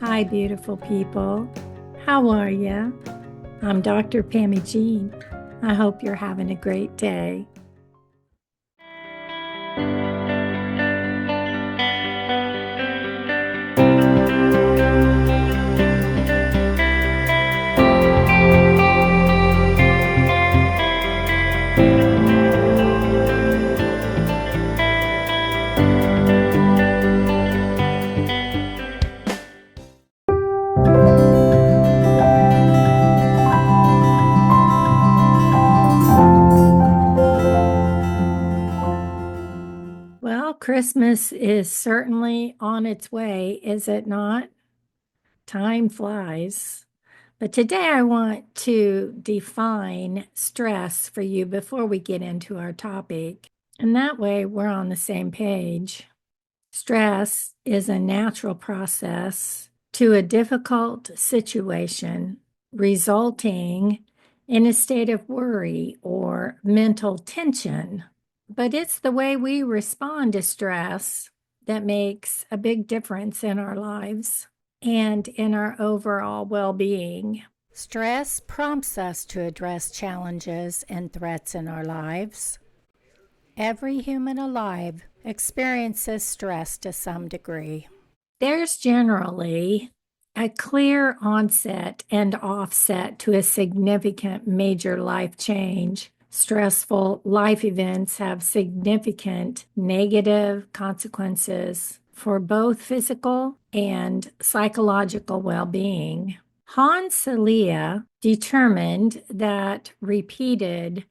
Hi, beautiful people. How are you? I'm Dr. Pammy Jean. I hope you're having a great day. Well, Christmas is certainly on its way, is it not? Time flies. But today I want to define stress for you before we get into our topic. And that way we're on the same page. Stress is a natural process to a difficult situation, resulting in a state of worry or mental tension. But it's the way we respond to stress that makes a big difference in our lives and in our overall well being. Stress prompts us to address challenges and threats in our lives. Every human alive experiences stress to some degree. There's generally a clear onset and offset to a significant major life change. Stressful life events have significant negative consequences for both physical and psychological well-being. Hans Selye determined that repeated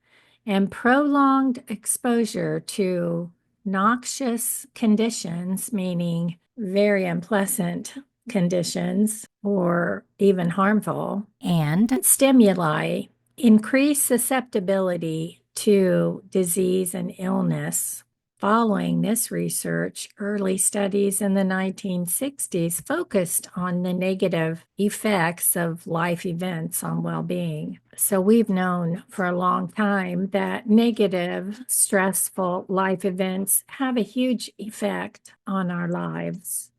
and prolonged exposure to noxious conditions, meaning very unpleasant conditions or even harmful, and stimuli increase susceptibility to disease and illness. Following this research, early studies in the 1960s focused on the negative effects of life events on well-being. So we've known for a long time that negative, stressful life events have a huge effect on our lives.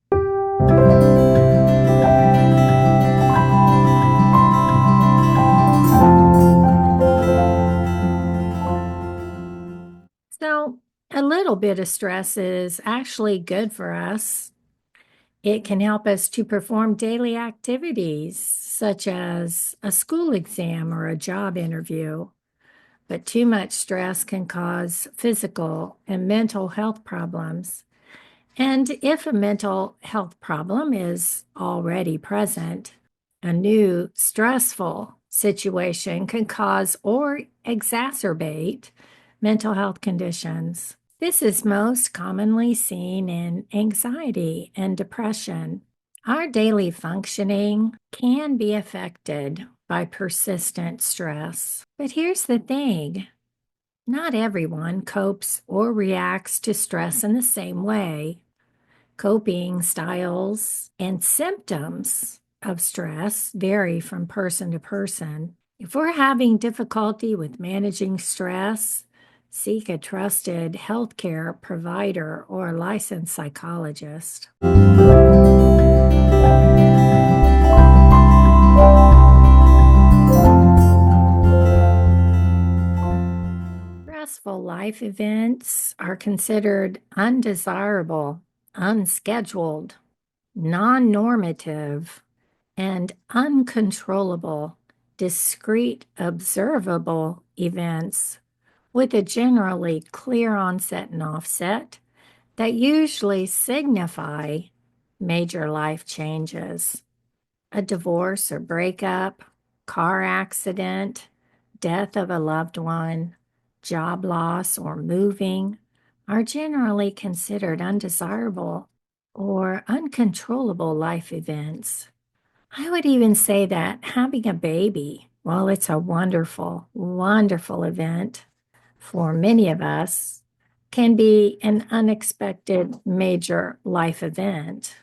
So a little bit of stress is actually good for us. It can help us to perform daily activities such as a school exam or a job interview. But too much stress can cause physical and mental health problems. And if a mental health problem is already present, a new stressful situation can cause or exacerbate mental health conditions. This is most commonly seen in anxiety and depression. Our daily functioning can be affected by persistent stress. But here's the thing, not everyone copes or reacts to stress in the same way. Coping styles and symptoms of stress vary from person to person. If we're having difficulty with managing stress, seek a trusted healthcare provider or a licensed psychologist. Stressful life events are considered undesirable, unscheduled, non-normative, and uncontrollable, discrete, observable events with a generally clear onset and offset that usually signify major life changes. A divorce or breakup, car accident, death of a loved one, job loss, or moving are generally considered undesirable or uncontrollable life events. I would even say that having a baby, while it's a wonderful, wonderful event for many of us, can be an unexpected major life event.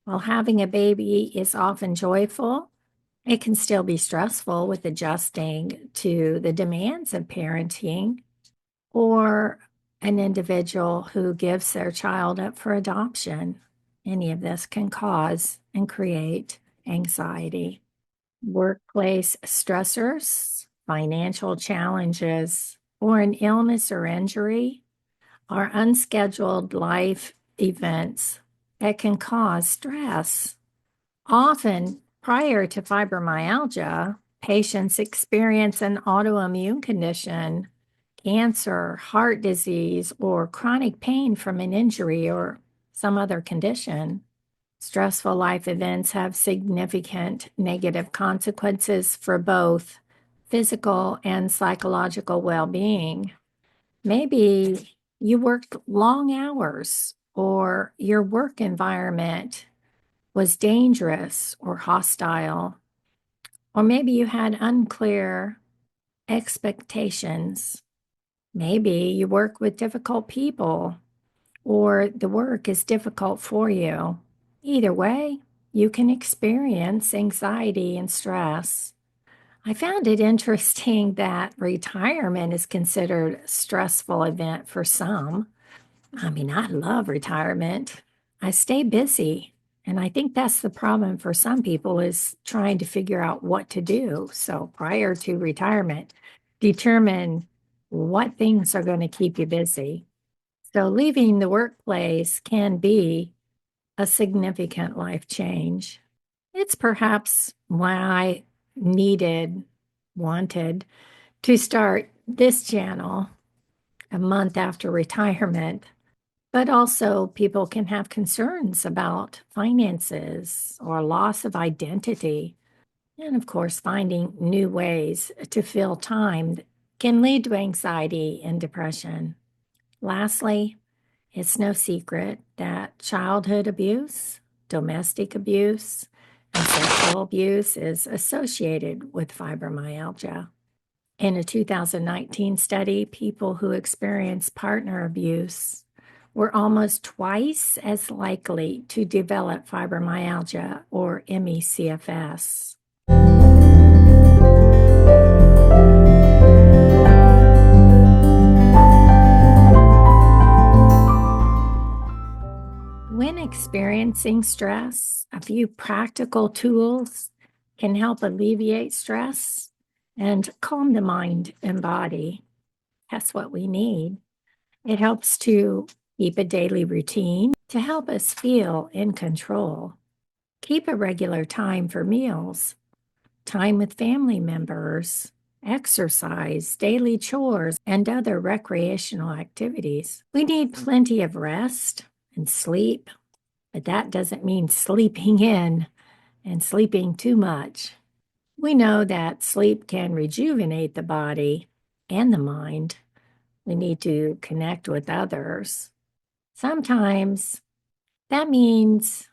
While having a baby is often joyful, it can still be stressful with adjusting to the demands of parenting or an individual who gives their child up for adoption. Any of this can cause and create anxiety. Workplace stressors, financial challenges, or an illness or injury are unscheduled life events that can cause stress. Often, prior to fibromyalgia, patients experience an autoimmune condition, cancer, heart disease, or chronic pain from an injury or some other condition. Stressful life events have significant negative consequences for both physical and psychological well being. Maybe you worked long hours, or your work environment was dangerous or hostile, or maybe you had unclear expectations. Maybe you work with difficult people, or the work is difficult for you. Either way, you can experience anxiety and stress. I found it interesting that retirement is considered a stressful event for some. I mean, I love retirement. I stay busy, and I think that's the problem for some people is trying to figure out what to do. So prior to retirement, determine what things are going to keep you busy. So leaving the workplace can be a significant life change. It's perhaps why I wanted to start this channel a month after retirement. But also, people can have concerns about finances or loss of identity. And of course, finding new ways to fill time can lead to anxiety and depression. Lastly, it's no secret that childhood abuse, domestic abuse, and sexual abuse is associated with fibromyalgia. In a 2019 study, people who experienced partner abuse were almost twice as likely to develop fibromyalgia or ME/CFS. When experiencing stress, a few practical tools can help alleviate stress and calm the mind and body. That's what we need. It helps to keep a daily routine to help us feel in control. Keep a regular time for meals, time with family members, exercise, daily chores, and other recreational activities. We need plenty of rest and sleep, but that doesn't mean sleeping in and sleeping too much. We know that sleep can rejuvenate the body and the mind. We need to connect with others. Sometimes that means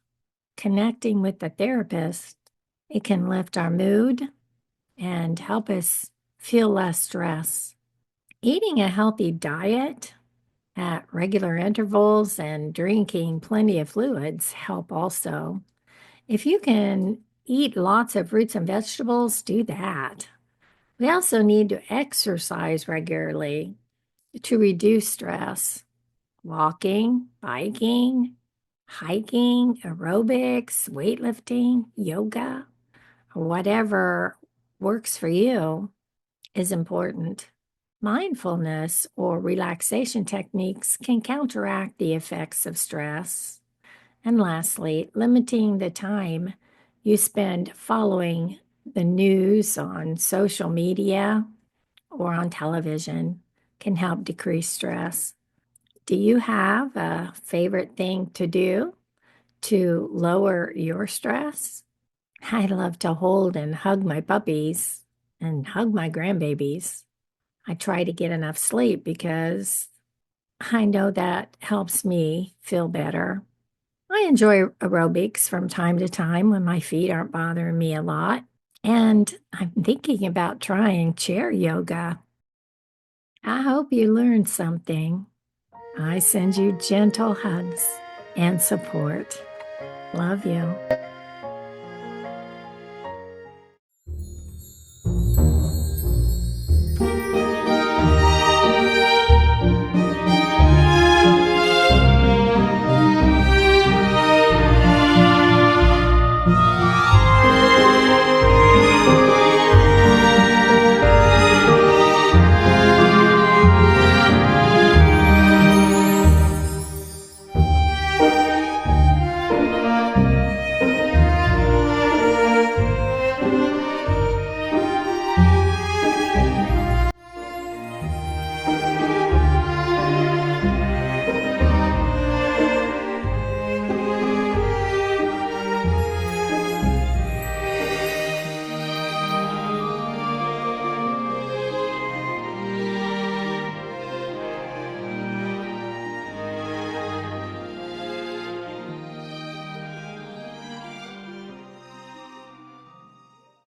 connecting with the therapist. It can lift our mood and help us feel less stress. Eating a healthy diet at regular intervals and drinking plenty of fluids help also. If you can eat lots of fruits and vegetables, do that. We also need to exercise regularly to reduce stress. Walking, biking, hiking, aerobics, weightlifting, yoga, whatever works for you is important. Mindfulness or relaxation techniques can counteract the effects of stress. And lastly, limiting the time you spend following the news on social media or on television can help decrease stress. Do you have a favorite thing to do to lower your stress? I love to hold and hug my puppies and hug my grandbabies. I try to get enough sleep because I know that helps me feel better. I enjoy aerobics from time to time when my feet aren't bothering me a lot. And I'm thinking about trying chair yoga. I hope you learned something. I send you gentle hugs and support. Love you.